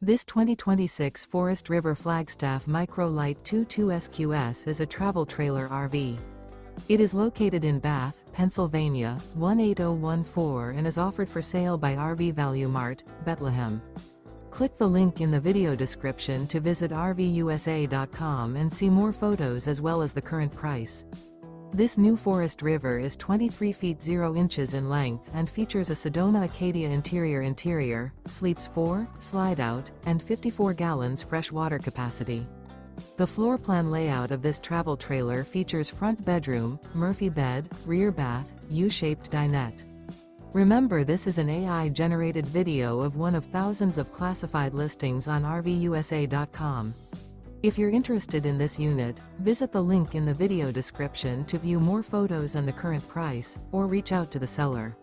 This 2026 Forest River Flagstaff Micro Lite 22 SQS is a travel trailer RV. It is located in Bath, Pennsylvania, 18014 and is offered for sale by RV Value Mart, Behtlehem. Click the link in the video description to visit RVUSA.com and see more photos as well as the current price. This new Forest River is 23 feet 0 inches in length and features a SEDONA-ACADIA interior, sleeps 4, Slideout, and 54 gallons fresh water capacity. The floor plan layout of this travel trailer features front bedroom, Murphy bed, rear bath, U-shaped dinette. Remember, this is an AI-generated video of one of thousands of classified listings on RVUSA.com. If you're interested in this unit, visit the link in the video description to view more photos and the current price, or reach out to the seller.